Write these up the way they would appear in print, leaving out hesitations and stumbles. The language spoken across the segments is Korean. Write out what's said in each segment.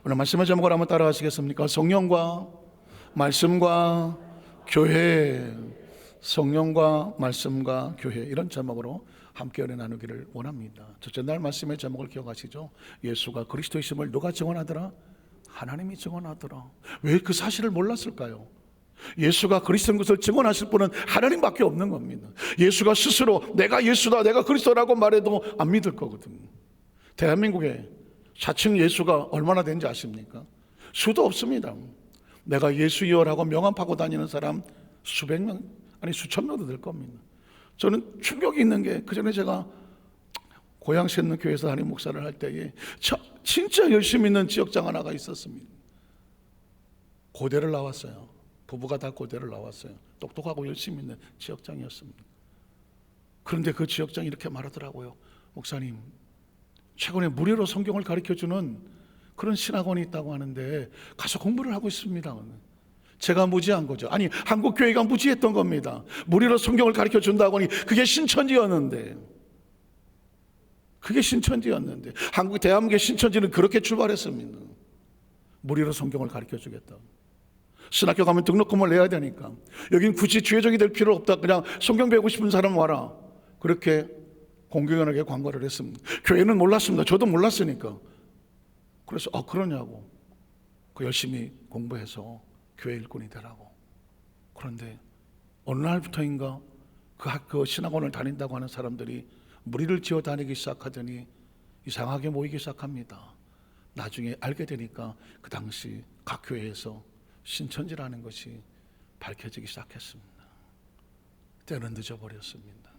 오늘 말씀의 제목을 한번 따라하시겠습니까? 성령과 말씀과 교회. 성령과 말씀과 교회, 이런 제목으로 함께 은혜 나누기를 원합니다. 첫째 날 말씀의 제목을 기억하시죠? 예수가 그리스도이심을 누가 증언하더라? 하나님이 증언하더라. 왜 그 사실을 몰랐을까요? 예수가 그리스도인 것을 증언하실 분은 하나님밖에 없는 겁니다. 예수가 스스로 내가 예수다, 내가 그리스도라고 말해도 안 믿을 거거든요. 대한민국에 자칭 예수가 얼마나 되는지 아십니까? 수도 없습니다. 내가 예수여라고 명함 파고 다니는 사람 수백 명, 아니 수천 명도 될 겁니다. 저는 충격이 있는 게, 그 전에 제가 고양시에 있는 교회에서 담임 목사를 할 때에 진짜 열심히 있는 지역장 하나가 있었습니다. 고대를 나왔어요. 부부가 다 고대를 나왔어요. 똑똑하고 열심히 있는 지역장이었습니다. 그런데 그 지역장이 이렇게 말하더라고요. 목사님, 최근에 무료로 성경을 가르쳐주는 그런 신학원이 있다고 하는데 가서 공부를 하고 있습니다. 제가 무지한 거죠. 아니, 한국 교회가 무지했던 겁니다. 무료로 성경을 가르쳐 준다고 하니 그게 신천지였는데, 한국 대한민국의 신천지는 그렇게 출발했습니다. 무료로 성경을 가르쳐 주겠다고. 신학교 가면 등록금을 내야 되니까 여긴 굳이 주회적이 될 필요 없다, 그냥 성경 배우고 싶은 사람 와라, 그렇게 공공연하게 광고를 했습니다. 교회는 몰랐습니다. 저도 몰랐으니까. 그래서 그러냐고 열심히 공부해서 교회 일꾼이 되라고. 그런데 어느 날부터인가 그 학교 신학원을 다닌다고 하는 사람들이 무리를 지어 다니기 시작하더니 이상하게 모이기 시작합니다. 나중에 알게 되니까 그 당시 각 교회에서 신천지라는 것이 밝혀지기 시작했습니다. 때는 늦어버렸습니다.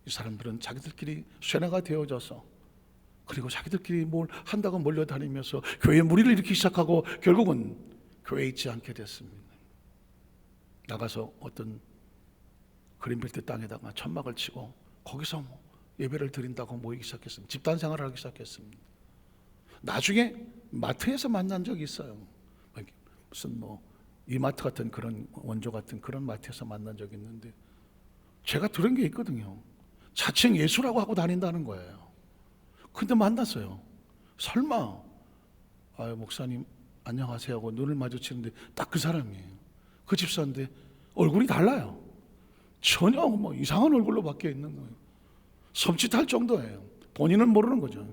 이 사람들은 자기들끼리 쇠뇌가 되어져서, 그리고 자기들끼리 뭘 한다고 몰려다니면서 교회에 무리를 일으키기 시작하고 결국은 교회에 있지 않게 됐습니다. 나가서 어떤 그린벨트 땅에다가 천막을 치고 거기서 예배를 드린다고 모이기 시작했습니다. 집단 생활을 하기 시작했습니다. 나중에 마트에서 만난 적이 있어요. 무슨 이마트 같은 그런 원조 같은 그런 마트에서 만난 적이 있는데, 제가 들은 게 있거든요. 자칭 예수라고 하고 다닌다는 거예요. 근데 만났어요. 설마 목사님 안녕하세요 하고 눈을 마주치는데 딱 그 사람이에요. 그 집사인데 얼굴이 달라요. 전혀 이상한 얼굴로 바뀌어 있는 거예요. 섬찟할 정도예요. 본인은 모르는 거죠.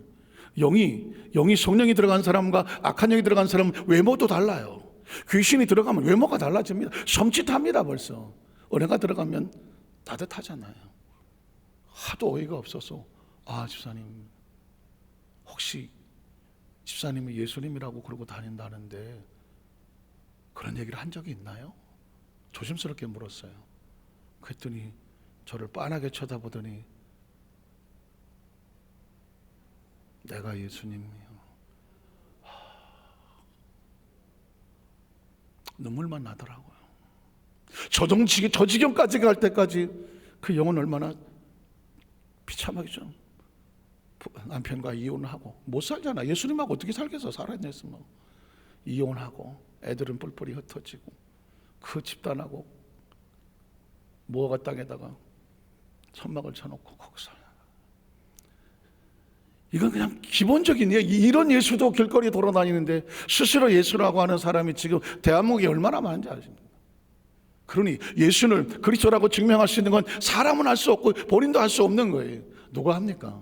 영이 성령이 들어간 사람과 악한 영이 들어간 사람은 외모도 달라요. 귀신이 들어가면 외모가 달라집니다. 섬찟합니다. 벌써 은혜가 들어가면 따뜻하잖아요. 하도 어이가 없어서 집사님, 혹시 집사님이 예수님이라고 그러고 다닌다는데 그런 얘기를 한 적이 있나요? 조심스럽게 물었어요. 그랬더니 저를 빤하게 쳐다보더니 내가 예수님이요. 눈물만 나더라고요. 저 지경까지 갈 때까지 그 영혼 얼마나 비참하겠죠. 남편과 이혼하고 못 살잖아. 예수님하고 어떻게 살겠어. 살아냈으면 이혼하고 애들은 뿔뿔이 흩어지고 그 집단하고 모아가 땅에다가 천막을 쳐놓고 거기서, 이건 그냥 기본적인 이런 예수도 길거리에 돌아다니는데 스스로 예수라고 하는 사람이 지금 대한민국에 얼마나 많은지 아십니까? 그러니 예수는 그리스도라고 증명할 수 있는 건 사람은 할 수 없고 본인도 할 수 없는 거예요. 누가 합니까?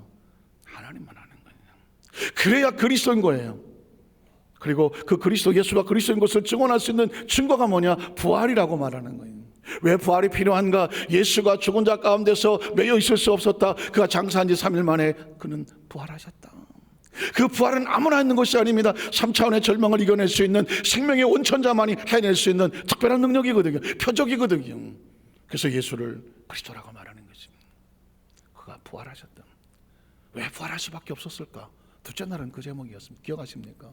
하나님만 하는 거예요. 그래야 그리스도인 거예요. 그리고 그 그리스도, 예수가 그리스도인 것을 증언할 수 있는 증거가 뭐냐? 부활이라고 말하는 거예요. 왜 부활이 필요한가? 예수가 죽은 자 가운데서 매여 있을 수 없었다. 그가 장사한 지 3일 만에 그는 부활하셨다. 그 부활은 아무나 있는 것이 아닙니다. 3차원의 절망을 이겨낼 수 있는 생명의 온천자만이 해낼 수 있는 특별한 능력이거든요. 표적이거든요. 그래서 예수를 그리스도라고 말하는 것입니다. 그가 부활하셨다. 왜 부활할 수밖에 없었을까? 둘째 날은 그 제목이었습니다. 기억하십니까?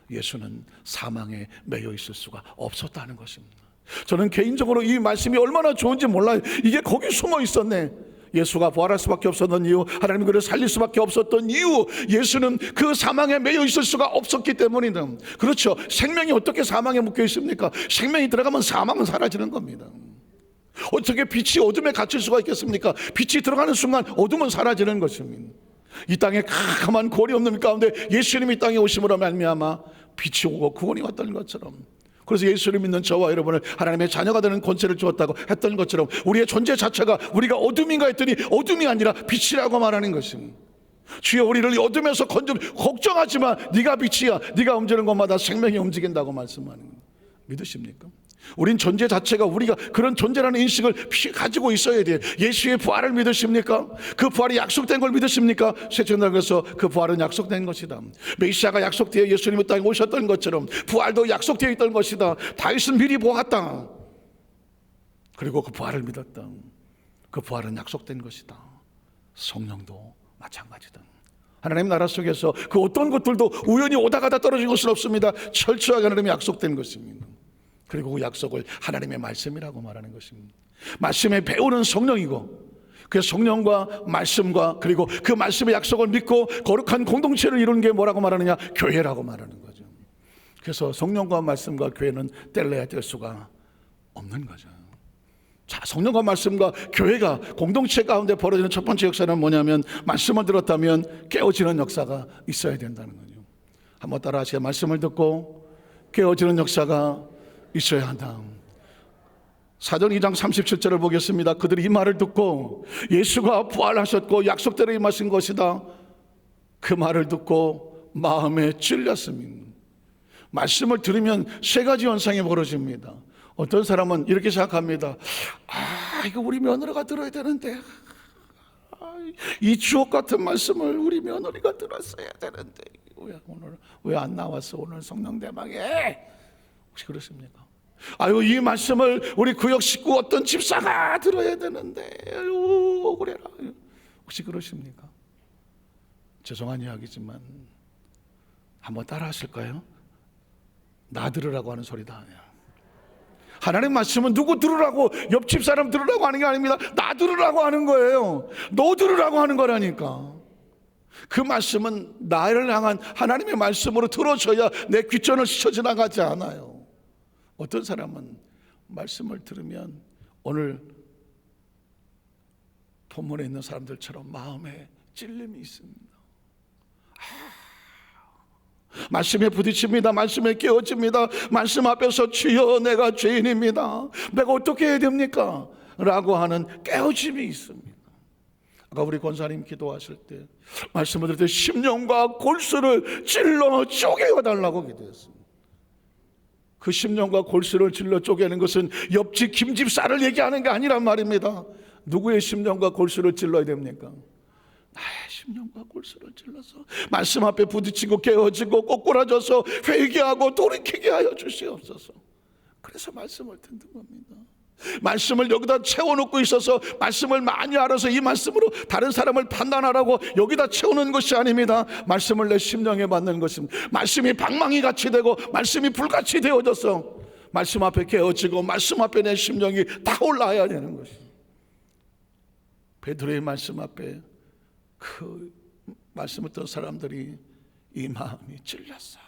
예수는 사망에 매여 있을 수가 없었다는 것입니다. 저는 개인적으로 이 말씀이 얼마나 좋은지 몰라요. 이게 거기 숨어 있었네. 예수가 부활할 수밖에 없었던 이유, 하나님 그를 살릴 수밖에 없었던 이유, 예수는 그 사망에 매여 있을 수가 없었기 때문이다. 그렇죠. 생명이 어떻게 사망에 묶여 있습니까? 생명이 들어가면 사망은 사라지는 겁니다. 어떻게 빛이 어둠에 갇힐 수가 있겠습니까? 빛이 들어가는 순간 어둠은 사라지는 것입니다. 이 땅에 캄캄한 골이 없는 가운데 예수님이 땅에 오심으로 말미암아 빛이 오고 구원이 왔다는 것처럼, 그래서 예수를 믿는 저와 여러분을 하나님의 자녀가 되는 권세를 주었다고 했던 것처럼 우리의 존재 자체가 우리가 어둠인가 했더니 어둠이 아니라 빛이라고 말하는 것입니다. 주여 우리를 어둠에서 건져, 걱정하지만 네가 빛이야, 네가 움직이는 것마다 생명이 움직인다고 말씀하는 거예요. 믿으십니까? 우린 존재 자체가 우리가 그런 존재라는 인식을 가지고 있어야 돼요. 예수의 부활을 믿으십니까? 그 부활이 약속된 걸 믿으십니까? 새천당에서 그 부활은 약속된 것이다. 메시아가 약속되어 예수님의 땅에 오셨던 것처럼 부활도 약속되어 있던 것이다. 다윗은 미리 보았다. 그리고 그 부활을 믿었다. 그 부활은 약속된 것이다. 성령도 마찬가지다. 하나님 나라 속에서 그 어떤 것들도 우연히 오다 가다 떨어진 것은 없습니다. 철저하게 하나님이 약속된 것입니다. 그리고 그 약속을 하나님의 말씀이라고 말하는 것입니다. 말씀에 배우는 성령이고, 그 성령과 말씀과 그리고 그 말씀의 약속을 믿고 거룩한 공동체를 이루는 게 뭐라고 말하느냐? 교회라고 말하는 거죠. 그래서 성령과 말씀과 교회는 뗄래야 뗄 수가 없는 거죠. 자, 성령과 말씀과 교회가 공동체 가운데 벌어지는 첫 번째 역사는 뭐냐면, 말씀을 들었다면 깨어지는 역사가 있어야 된다는 거죠. 한번 따라 하세요. 말씀을 듣고 깨어지는 역사가 있어야 한다. 사전 2장 37절을 보겠습니다. 그들이 이 말을 듣고 예수가 부활하셨고 약속대로 임하신 것이다, 그 말을 듣고 마음에 찔렸습니다. 말씀을 들으면 세 가지 현상이 벌어집니다. 어떤 사람은 이렇게 생각합니다. 이거 우리 며느리가 들어야 되는데, 이 주옥 같은 말씀을 우리 며느리가 들었어야 되는데 왜 안 나왔어 오늘 성령 대방에? 혹시 그렇습니까? 이 말씀을 우리 구역 식구 어떤 집사가 들어야 되는데 억울해라. 혹시 그러십니까? 죄송한 이야기지만 한번 따라 하실까요? 나 들으라고 하는 소리다. 하나님 말씀은 누구 들으라고, 옆집 사람 들으라고 하는 게 아닙니다. 나 들으라고 하는 거예요. 너 들으라고 하는 거라니까. 그 말씀은 나를 향한 하나님의 말씀으로 들어줘야 내 귀전을 스쳐 지나가지 않아요. 어떤 사람은 말씀을 들으면 오늘 본문에 있는 사람들처럼 마음에 찔림이 있습니다. 말씀에 부딪힙니다. 말씀에 깨어집니다. 말씀 앞에서 주여 내가 죄인입니다, 내가 어떻게 해야 됩니까? 라고 하는 깨어짐이 있습니다. 아까 우리 권사님 기도하실 때 말씀을 들을 때 심령과 골수를 찔러 쪼개어 달라고 기도했습니다. 그 심령과 골수를 찔러 쪼개는 것은 옆집 김집사를 얘기하는 게 아니란 말입니다. 누구의 심령과 골수를 찔러야 됩니까? 나의 심령과 골수를 찔러서 말씀 앞에 부딪히고 깨어지고 꼬꾸라져서 회개하고 돌이키게 하여 주시옵소서. 그래서 말씀을 듣는 겁니다. 말씀을 여기다 채워놓고 있어서 말씀을 많이 알아서 이 말씀으로 다른 사람을 판단하라고 여기다 채우는 것이 아닙니다. 말씀을 내 심령에 받는 것입니다. 말씀이 방망이 같이 되고 말씀이 불같이 되어져서 말씀 앞에 깨어지고 말씀 앞에 내 심령이 다 올라야 되는 것입니다. 베드로의 말씀 앞에 그 말씀을 듣는 사람들이 이 마음이 찔렸어.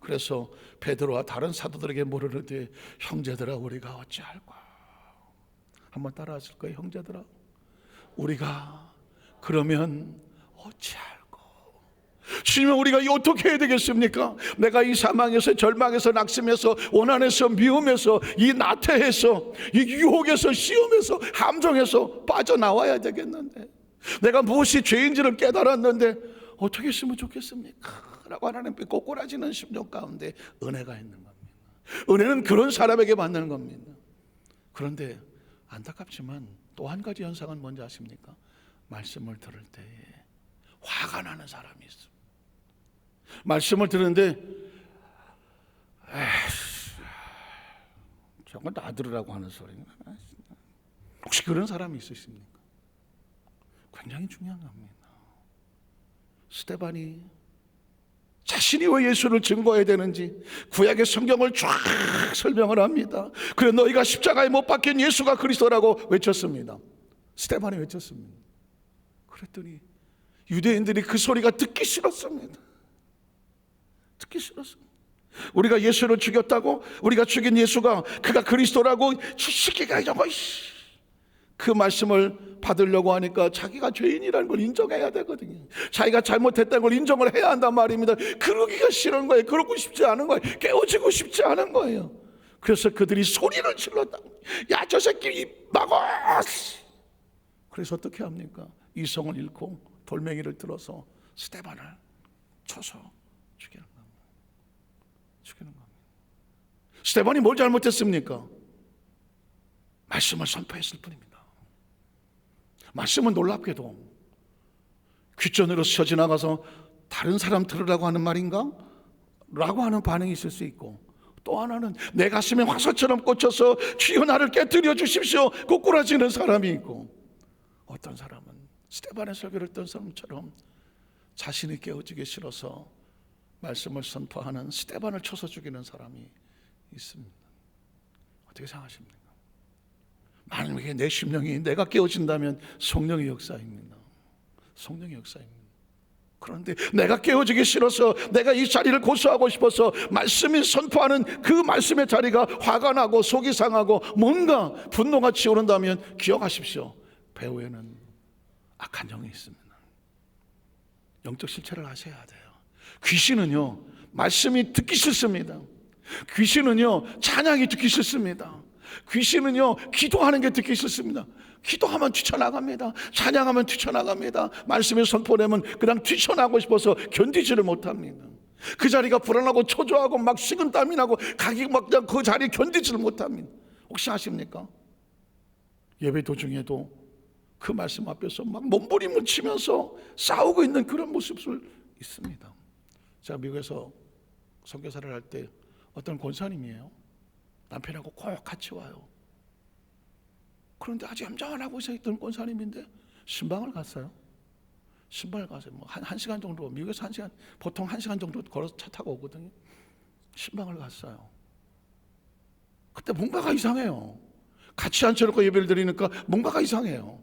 그래서 베드로와 다른 사도들에게 물으르되 형제들아 우리가 어찌할까? 한번 따라 하실 거예요. 형제들아 우리가 그러면 어찌할까? 주님은 우리가 어떻게 해야 되겠습니까? 내가 이 사망에서 절망에서 낙심해서 원한에서 미움에서 이 나태해서 이 유혹에서 시험에서 함정에서 빠져나와야 되겠는데, 내가 무엇이 죄인지를 깨달았는데 어떻게 했으면 좋겠습니까? 라고 하나님께 꼬꾸라지는 심령 가운데 은혜가 있는 겁니다. 은혜는 그런 사람에게 받는 겁니다. 그런데 안타깝지만 또 한 가지 현상은 뭔지 아십니까? 말씀을 들을 때에 화가 나는 사람이 있습니다. 말씀을 듣는데 저건 나 들으라고 하는 소리인가? 혹시 그런 사람이 있으십니까? 굉장히 중요한 겁니다. 스데반이 자신이 왜 예수를 증거해야 되는지 구약의 성경을 쫙 설명을 합니다. 그래 너희가 십자가에 못 박힌 예수가 그리스도라고 외쳤습니다. 스데반이 외쳤습니다. 그랬더니 유대인들이 그 소리가 듣기 싫었습니다. 듣기 싫었습니다. 우리가 예수를 죽였다고, 우리가 죽인 예수가 그가 그리스도라고 시기가 저거 그 말씀을 받으려고 하니까 자기가 죄인이라는 걸 인정해야 되거든요. 자기가 잘못했다는 걸 인정을 해야 한단 말입니다. 그러기가 싫은 거예요. 그러고 싶지 않은 거예요. 깨워지고 싶지 않은 거예요. 그래서 그들이 소리를 질렀다. 야, 저 새끼 입 막어! 그래서 어떻게 합니까? 이성을 잃고 돌멩이를 들어서 스데반을 쳐서 죽이는 겁니다. 죽이는 겁니다. 스데반이 뭘 잘못했습니까? 말씀을 선포했을 뿐입니다. 말씀은 놀랍게도 귓전으로 스쳐 지나가서 다른 사람 들으라고 하는 말인가? 라고 하는 반응이 있을 수 있고, 또 하나는 내 가슴에 화살처럼 꽂혀서 주여 나를 깨뜨려 주십시오 꼬꾸라지는 사람이 있고, 어떤 사람은 스데반의 설교를 듣던 사람처럼 자신이 깨어지기 싫어서 말씀을 선포하는 스데반을 쳐서 죽이는 사람이 있습니다. 어떻게 생각하십니까? 만약에 내 심령이 내가 깨어진다면 성령의 역사입니다. 성령의 역사입니다. 그런데 내가 깨어지기 싫어서, 내가 이 자리를 고수하고 싶어서 말씀이 선포하는 그 말씀의 자리가 화가 나고 속이 상하고 뭔가 분노가 치오른다면 기억하십시오. 배후에는 악한 영이 있습니다. 영적 실체를 아셔야 돼요. 귀신은요, 말씀이 듣기 싫습니다. 귀신은요, 찬양이 듣기 싫습니다. 귀신은요, 기도하는 게 듣기 싫습니다. 기도하면 뛰쳐나갑니다. 찬양하면 뛰쳐나갑니다. 말씀을 선포되면 그냥 뛰쳐나고 싶어서 견디지를 못합니다. 그 자리가 불안하고 초조하고 막 식은땀이 나고 가기 막 그냥 그 자리에 견디지를 못합니다. 혹시 아십니까? 예배 도중에도 그 말씀 앞에서 막 몸부림을 치면서 싸우고 있는 그런 모습을 있습니다. 제가 미국에서 선교사를 할 때 어떤 권사님이에요. 남편하고 꼭 같이 와요. 그런데 아주 얌전하고 있었던 권사님인데 신방을 갔어요. 신방을 가서 뭐 한 시간 정도, 미국에서 한 시간, 보통 1시간 정도 걸어서 차 타고 오거든요. 신방을 갔어요. 그때 뭔가가 이상해요. 같이 앉혀놓고 예배를 드리니까 뭔가가 이상해요.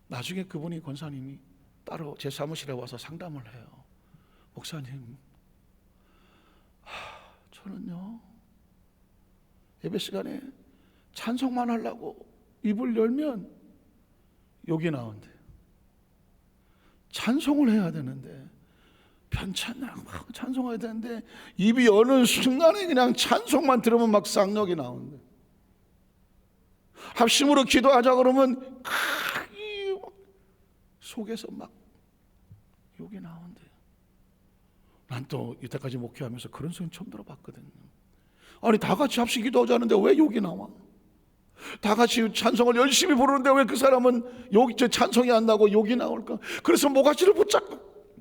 나중에 그분이, 권사님이 따로 제 사무실에 와서 상담을 해요. 목사님, 저는요, 예배 시간에 찬송만 하려고 입을 열면 욕이 나온대요. 찬송을 해야 되는데, 편찬하고 막 찬송해야 되는데 입이 여는 순간에 그냥 찬송만 들으면 막 쌍욕이 나온대. 합심으로 기도하자 그러면 속에서 막 욕이 나온대. 난 또 이때까지 목회하면서 그런 소리 처음 들어봤거든요. 아니, 다 같이 합심 기도하자는데 왜 욕이 나와? 다 같이 찬송을 열심히 부르는데 왜 그 사람은 찬송이 안 나고 욕이 나올까? 그래서 모가지를 붙잡고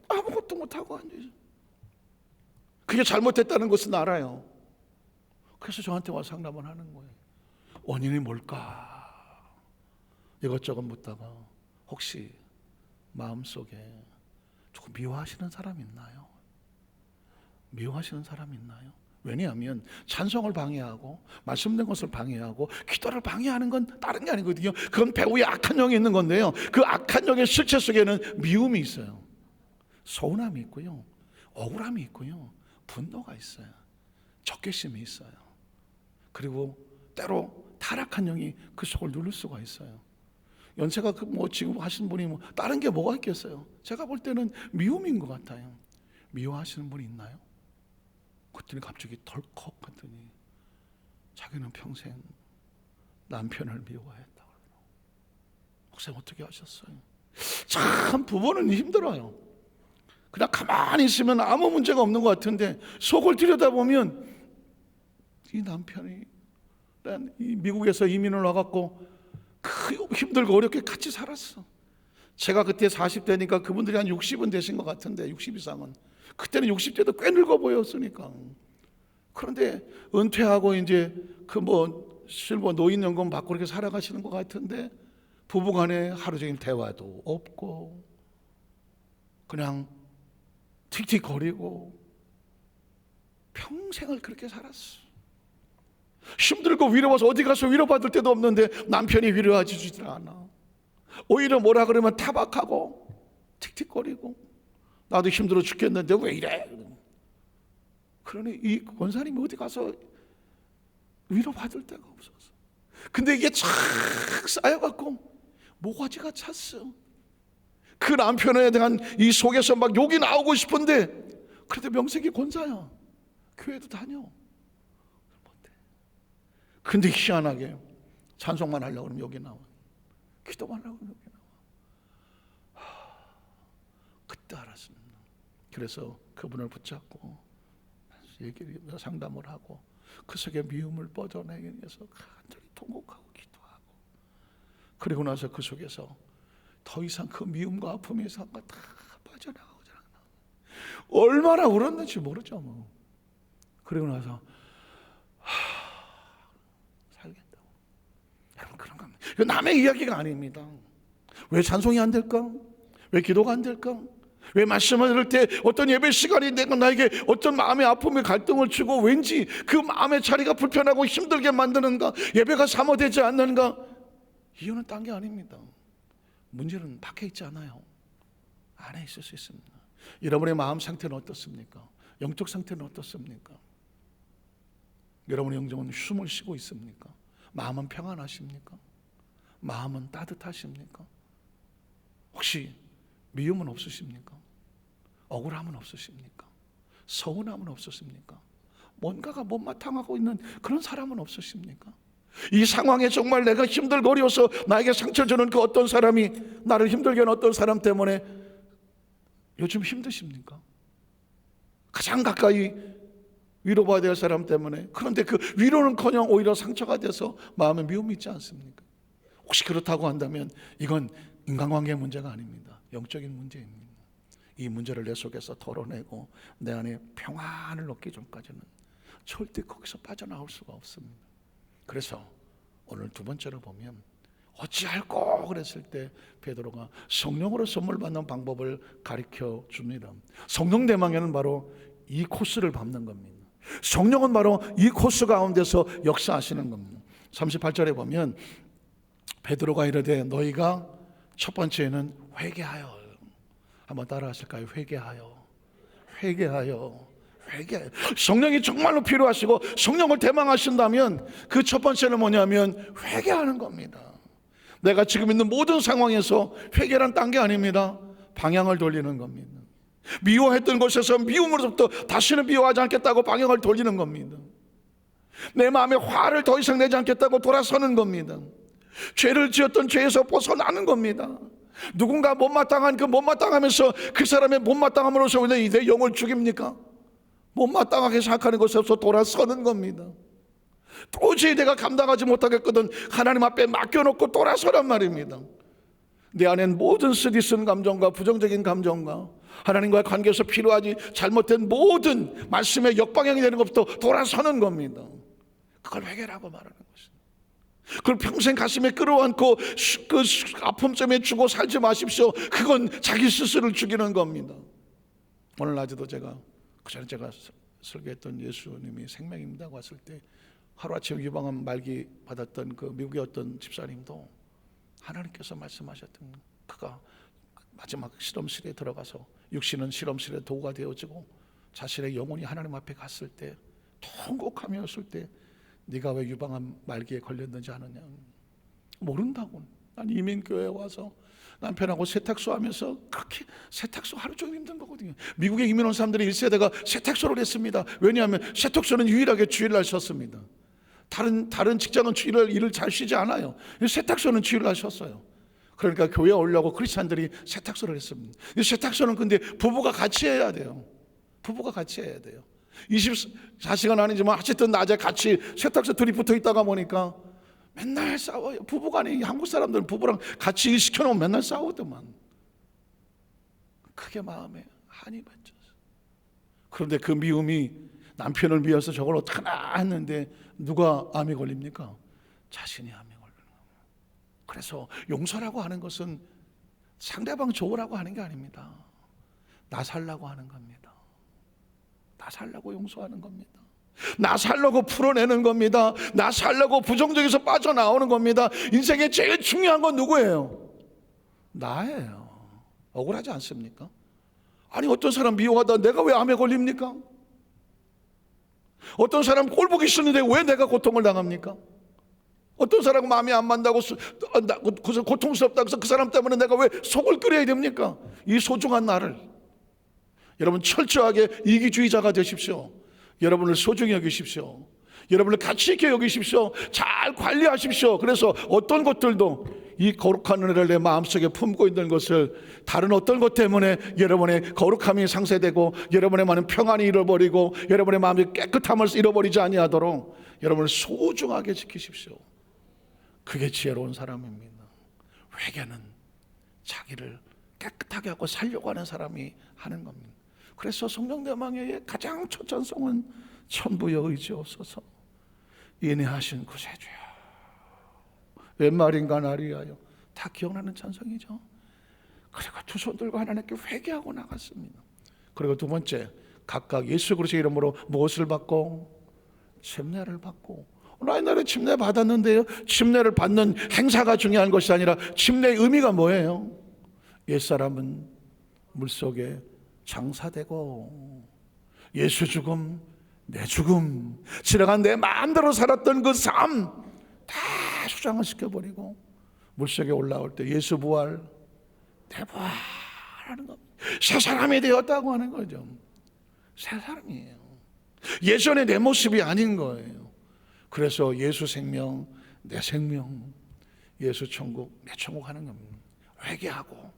아무것도 못하고 앉아있어요. 그게 잘못됐다는 것은 알아요. 그래서 저한테 와서 상담을 하는 거예요. 원인이 뭘까? 이것저것 묻다가 혹시 마음속에 조금 미워하시는 사람 있나요? 미워하시는 사람 있나요? 왜냐하면 찬송을 방해하고 말씀된 것을 방해하고 기도를 방해하는 건 다른 게 아니거든요. 그건 배후에 악한 영이 있는 건데요, 그 악한 영의 실체 속에는 미움이 있어요. 서운함이 있고요, 억울함이 있고요, 분노가 있어요, 적개심이 있어요. 그리고 때로 타락한 영이 그 속을 누를 수가 있어요. 연세가 지금 하시는 분이 다른 게 뭐가 있겠어요? 제가 볼 때는 미움인 것 같아요. 미워하시는 분이 있나요? 그랬더니 갑자기 덜컥 하더니 자기는 평생 남편을 미워했다고. 목사님 어떻게 하셨어요? 참 부부는 힘들어요. 그냥 가만히 있으면 아무 문제가 없는 것 같은데 속을 들여다보면 이 남편이 이 미국에서 이민을 와갖고 힘들고 어렵게 같이 살았어. 제가 그때 40대니까 그분들이 한 60은 되신 것 같은데, 60 이상은. 그때는 60대도 꽤 늙어 보였으니까. 그런데 은퇴하고 이제 실버 노인연금 받고 이렇게 살아가시는 것 같은데 부부간에 하루 종일 대화도 없고 그냥 틱틱거리고 평생을 그렇게 살았어. 힘들고 위로와서 어디 가서 위로받을 때도 없는데 남편이 위로해 주지를 않아. 오히려 뭐라 그러면 타박하고 틱틱거리고 나도 힘들어 죽겠는데 왜 이래? 그러니 이 권사님이 어디 가서 위로받을 데가 없어서 근데 이게 쫙 쌓여갖고 모가지가 찼어. 그 남편에 대한 이 속에서 막 욕이 나오고 싶은데 그래도 명색이 권사야. 교회도 다녀. 근데 희한하게 찬송만 하려고 그러면 여기 나와. 기도만 하려고 그러면 여기 나와. 그때 알았습니다. 그래서 그분을 붙잡고 얘기를 상담을 하고 그 속에 미움을 뻗어내기 위해서 간절히 통곡하고 기도하고, 그리고 나서 그 속에서 더 이상 그 미움과 아픔의 상과 다 빠져나가고자 하는, 얼마나 울었는지 모르죠 뭐. 그리고 나서 살겠다고. 여러분, 그런 겁니다. 이거 남의 이야기가 아닙니다. 왜 찬송이 안 될까? 왜 기도가 안 될까? 왜 말씀을 들을 때 어떤 예배 시간이 내가 나에게 어떤 마음의 아픔의 갈등을 주고 왠지 그 마음의 자리가 불편하고 힘들게 만드는가? 예배가 사모되지 않는가? 이유는 딴 게 아닙니다. 문제는 밖에 있지 않아요. 안에 있을 수 있습니다. 여러분의 마음 상태는 어떻습니까? 영적 상태는 어떻습니까? 여러분의 영정은 숨을 쉬고 있습니까? 마음은 평안하십니까? 마음은 따뜻하십니까? 혹시 미움은 없으십니까? 억울함은 없으십니까? 서운함은 없으십니까? 뭔가가 못마땅하고 있는 그런 사람은 없으십니까? 이 상황에 정말 내가 힘들고 어려워서 나에게 상처 주는 그 어떤 사람이, 나를 힘들게 하는 어떤 사람 때문에 요즘 힘드십니까? 가장 가까이 위로받아야 될 사람 때문에, 그런데 그 위로는커녕 오히려 상처가 돼서 마음에 미움이 있지 않습니까? 혹시 그렇다고 한다면 이건 인간관계의 문제가 아닙니다. 영적인 문제입니다. 이 문제를 내 속에서 덜어내고 내 안에 평안을 얻기 전까지는 절대 거기서 빠져나올 수가 없습니다. 그래서 오늘 두 번째로 보면 어찌할꼬 그랬을 때 베드로가 성령으로 선물 받는 방법을 가르쳐 줍니다. 성령 대망에는 바로 이 코스를 밟는 겁니다. 성령은 바로 이 코스 가운데서 역사하시는 겁니다. 38절에 보면 베드로가 이르되 너희가 첫 번째는 회개하여. 한번 따라 하실까요? 회개하여. 회개하여. 회개. 성령이 정말로 필요하시고 성령을 대망하신다면 그 첫 번째는 뭐냐면 회개하는 겁니다. 내가 지금 있는 모든 상황에서 회개란 딴 게 아닙니다. 방향을 돌리는 겁니다. 미워했던 곳에서 미움으로부터 다시는 미워하지 않겠다고 방향을 돌리는 겁니다. 내 마음에 화를 더 이상 내지 않겠다고 돌아서는 겁니다. 죄를 지었던 죄에서 벗어나는 겁니다. 누군가 못마땅한 그 못마땅하면서 그 사람의 못마땅함으로서 왜 내 영을 죽입니까? 못마땅하게 생각하는 것에서 돌아서는 겁니다. 도저히 내가 감당하지 못하겠거든 하나님 앞에 맡겨놓고 돌아서란 말입니다. 내 안엔 모든 쓰디쓴 감정과 부정적인 감정과 하나님과의 관계에서 필요하지 잘못된 모든 말씀의 역방향이 되는 것부터 돌아서는 겁니다. 그걸 회개라고 말하는 것입니다. 그걸 평생 가슴에 끌어안고 그 아픔점에 주고 살지 마십시오. 그건 자기 스스로를 죽이는 겁니다. 오늘 낮에도 제가 그 전에 제가 설교했던 예수님이 생명입니다고 왔을 때 하루아침에 유방암 말기 받았던 그 미국의 어떤 집사님도 하나님께서 말씀하셨던, 그가 마지막 실험실에 들어가서 육신은 실험실의 도구가 되어지고 자신의 영혼이 하나님 앞에 갔을 때 통곡하며였을 때 네가 왜 유방암 말기에 걸렸는지 아느냐? 모른다고. 난 이민교회에 와서 남편하고 세탁소 하면서 그렇게 세탁소 하루 종일 힘든 거거든요. 미국에 이민 온 사람들이 1세대가 세탁소를 했습니다. 왜냐하면 세탁소는 유일하게 주일날 쉬었습니다. 다른 직장은 주일날 일을 잘 쉬지 않아요. 세탁소는 주일날 쉬었어요. 그러니까 교회에 오려고 크리스찬들이 세탁소를 했습니다. 세탁소는 근데 부부가 같이 해야 돼요. 부부가 같이 해야 돼요. 24시간 아니지만 어쨌든 낮에 같이 세탁소 둘이 붙어 있다가 보니까 맨날 싸워요. 부부간에 한국 사람들은 부부랑 같이 일 시켜놓으면 맨날 싸우더만. 크게 마음에 한이 받쳤어. 그런데 그 미움이 남편을 미워서 저걸 어떡하나 했는데 누가 암에 걸립니까? 자신이 암에 걸리는 거예요. 그래서 용서라고 하는 것은 상대방 좋으라고 하는 게 아닙니다. 나 살라고 하는 겁니다. 나 살라고 용서하는 겁니다. 나 살려고 풀어내는 겁니다. 나 살려고 부정적에서 빠져나오는 겁니다. 인생에 제일 중요한 건 누구예요? 나예요. 억울하지 않습니까? 아니 어떤 사람 미워하다 내가 왜 암에 걸립니까? 어떤 사람 꼴 보기 싫은데 왜 내가 고통을 당합니까? 어떤 사람은 마음이 안 맞다고 고통스럽다고 해서 그 사람 때문에 내가 왜 속을 끓여야 됩니까? 이 소중한 나를 여러분 철저하게 이기주의자가 되십시오. 여러분을 소중히 여기십시오. 여러분을 가치 있게 여기십시오. 잘 관리하십시오. 그래서 어떤 것들도 이 거룩한 은혜를 내 마음속에 품고 있는 것을 다른 어떤 것 때문에 여러분의 거룩함이 상쇄되고 여러분의 많은 평안이 잃어버리고 여러분의 마음의 깨끗함을 잃어버리지 아니하도록 여러분을 소중하게 지키십시오. 그게 지혜로운 사람입니다. 회개는 자기를 깨끗하게 하고 살려고 하는 사람이 하는 겁니다. 그래서 성령대망의 가장 첫 찬송은 천부여 의지옵소서 인내하신 구세주여 웬 말인가 나를 위하여. 다 기억나는 찬송이죠. 그리고 두 손 들고 하나님께 회개하고 나갔습니다. 그리고 두 번째, 각각 예수 그리스도의 이름으로 무엇을 받고? 침례를 받고. 나 옛날에 침례 받았는데요, 침례를 받는 행사가 중요한 것이 아니라 침례의 의미가 뭐예요? 옛사람은 물속에 장사되고 예수 죽음 내 죽음, 지나간 내 마음대로 살았던 그 삶 다 수장을 시켜버리고 물속에 올라올 때 예수 부활, 내 부활하는 겁니다. 새 사람이 되었다고 하는 거죠. 새 사람이에요. 예전의 내 모습이 아닌 거예요. 그래서 예수 생명, 내 생명, 예수 천국, 내 천국 하는 겁니다. 회개하고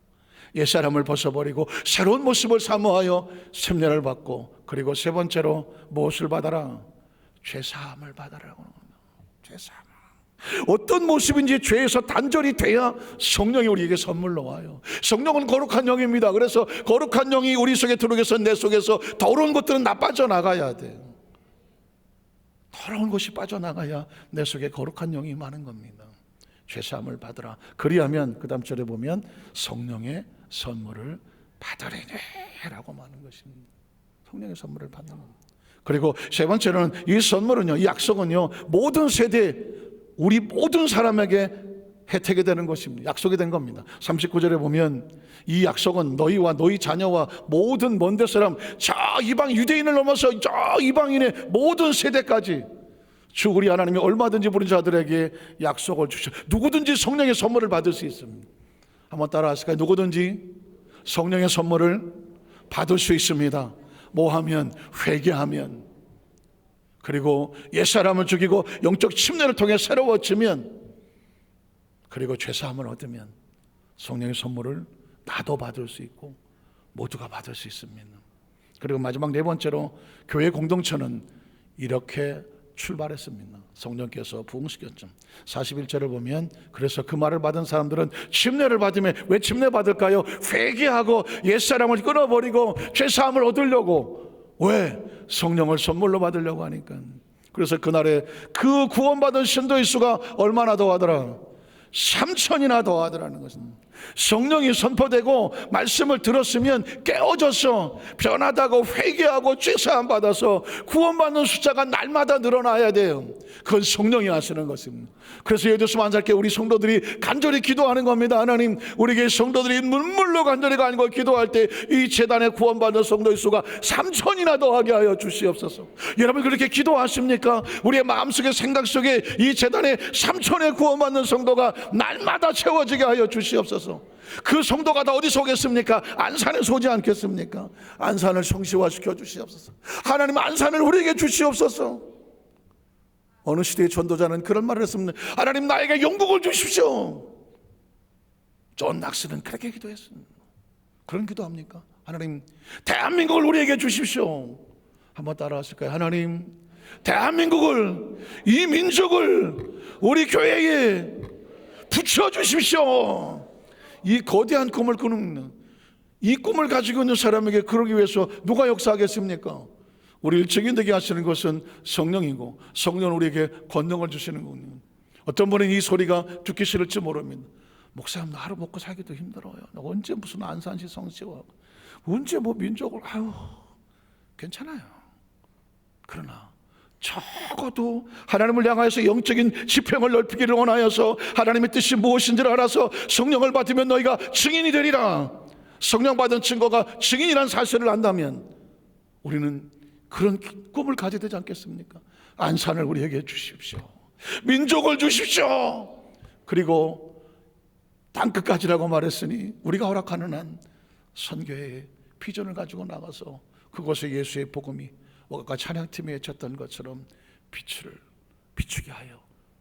옛사람을 벗어버리고 새로운 모습을 사모하여 침례를 받고, 그리고 세 번째로 무엇을 받아라? 죄사함을 받아라고 합니다. 죄사함. 어떤 모습인지 죄에서 단절이 돼야 성령이 우리에게 선물로 와요. 성령은 거룩한 영입니다. 그래서 거룩한 영이 우리 속에 들어오기 위해서 내 속에서 더러운 것들은 다 빠져나가야 돼요. 더러운 것이 빠져나가야 내 속에 거룩한 영이 많은 겁니다. 죄사함을 받으라. 그리하면 그 다음 절에 보면 성령의 선물을 받으리니 라고 말하는 것입니다. 성령의 선물을 받는 겁니다. 그리고 세 번째로는 이 선물은요, 이 약속은요, 모든 세대 우리 모든 사람에게 혜택이 되는 것입니다. 약속이 된 겁니다. 39절에 보면 이 약속은 너희와 너희 자녀와 모든 먼 데 사람, 저 이방 유대인을 넘어서 저 이방인의 모든 세대까지 주 우리 하나님이 얼마든지 부른 자들에게 약속을 주셔. 누구든지 성령의 선물을 받을 수 있습니다. 한번 따라 하실까요? 누구든지 성령의 선물을 받을 수 있습니다. 뭐 하면? 회개하면, 그리고 옛사람을 죽이고 영적 침례를 통해 새로워지면, 그리고 죄사함을 얻으면 성령의 선물을 나도 받을 수 있고 모두가 받을 수 있습니다. 그리고 마지막 네 번째로 교회 공동체는 이렇게 출발했습니다. 성령께서 부흥시켰죠. 41절을 보면 그래서 그 말을 받은 사람들은 침례를 받으면, 왜 침례 받을까요? 회개하고 옛사람을 끊어버리고 죄사함을 얻으려고. 왜? 성령을 선물로 받으려고 하니까. 그래서 그날에 그 구원받은 신도의 수가 얼마나 더하더라? 3,000이나 더하더라는 것입니다. 성령이 선포되고 말씀을 들었으면 깨어져서 변하다고 회개하고 죄사함 받아서 구원받는 숫자가 날마다 늘어나야 돼요. 그건 성령이 하시는 것입니다. 그래서 예수님 안살게 우리 성도들이 간절히 기도하는 겁니다. 하나님, 우리에게 성도들이 눈물로 간절히 간고 기도할 때 이 재단에 구원받는 성도의 수가 3,000이나 더하게 하여 주시옵소서. 여러분 그렇게 기도하십니까? 우리의 마음속에 생각 속에 이 재단에 3,000의 구원받는 성도가 날마다 채워지게 하여 주시옵소서. 그 성도가 다 어디서 오겠습니까? 안산에서 오지 않겠습니까? 안산을 성시화시켜 주시옵소서. 하나님, 안산을 우리에게 주시옵소서. 어느 시대의 전도자는 그런 말을 했습니다. 하나님, 나에게 영국을 주십시오. 존 낙스는 그렇게 기도했습니다. 그런 기도합니까? 하나님, 대한민국을 우리에게 주십시오. 한번 따라 하실까요? 하나님, 대한민국을, 이 민족을 우리 교회에 붙여주십시오. 이 거대한 꿈을 꾸는, 이 꿈을 가지고 있는 사람에게 그러기 위해서 누가 역사하겠습니까? 우리를 증인되게 하시는 것은 성령이고, 성령은 우리에게 권능을 주시는 거군요. 어떤 분은 이 소리가 듣기 싫을지 모릅니다. 목사님, 나 하루 먹고 살기도 힘들어요. 나 언제 무슨 안산시 성시와 언제 뭐 민족을, 아유, 괜찮아요. 그러나 적어도 하나님을 향하여서 영적인 지평을 넓히기를 원하여서 하나님의 뜻이 무엇인지를 알아서 성령을 받으면 너희가 증인이 되리라. 성령 받은 증거가 증인이라는 사실을 안다면 우리는 그런 꿈을 가져야 되지 않겠습니까? 안산을 우리에게 주십시오. 민족을 주십시오. 그리고 땅끝까지라고 말했으니 우리가 허락하는 한 선교의 비전을 가지고 나가서 그곳에 예수의 복음이 아까 찬양팀이 외쳤던 것처럼 빛을 비추게 하여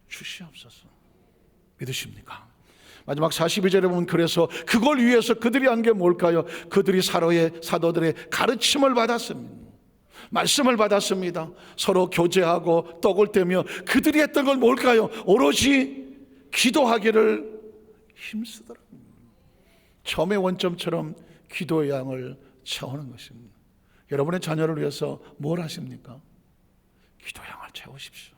주시옵소서. 믿으십니까? 마지막 42절에 보면 그래서 그걸 위해서 그들이 한 게 뭘까요? 그들이 사도들의 가르침을 받았습니다. 말씀을 받았습니다. 서로 교제하고 떡을 떼며 그들이 했던 건 뭘까요? 오로지 기도하기를 힘쓰더라고요. 처음의 원점처럼 기도의 양을 채우는 것입니다. 여러분의 자녀를 위해서 뭘 하십니까? 기도의 양을 채우십시오.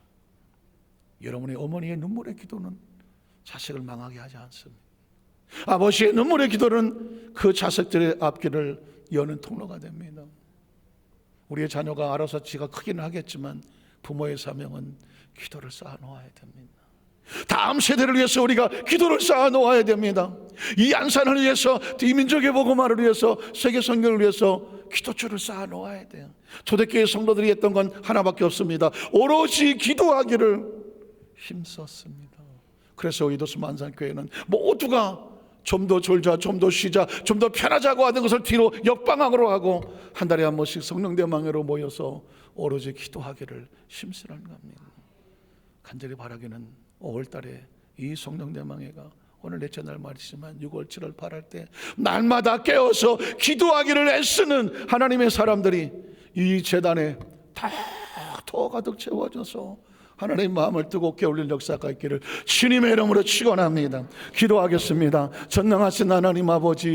여러분의 어머니의 눈물의 기도는 자식을 망하게 하지 않습니다. 아버지의 눈물의 기도는 그 자식들의 앞길을 여는 통로가 됩니다. 우리의 자녀가 알아서 지가 크기는 하겠지만 부모의 사명은 기도를 쌓아 놓아야 됩니다. 다음 세대를 위해서 우리가 기도를 쌓아 놓아야 됩니다. 이 안산을 위해서, 이 민족의 복음화를 위해서, 세계 선교를 위해서 기도줄을 쌓아 놓아야 돼요. 초대교회 성도들이 했던 건 하나밖에 없습니다. 오로지 기도하기를 힘썼습니다. 그래서 이도수 만산교회는 모두가 좀 더 졸자, 좀 더 쉬자, 좀 더 편하자고 하던 것을 뒤로 역방향으로 하고 한 달에 한 번씩 성령대망회로 모여서 오로지 기도하기를 힘쓰라는 겁니다. 간절히 바라기는 5월 달에 이 성령대망회가 오늘 넷째 날 말이지만 6월 7월 8월 때 날마다 깨어서 기도하기를 애쓰는 하나님의 사람들이 이 재단에 더 가득 채워져서 하나님의 마음을 뜨겁게 울릴 역사가 있기를 주님의 이름으로 축원합니다. 기도하겠습니다. 전능하신 하나님 아버지,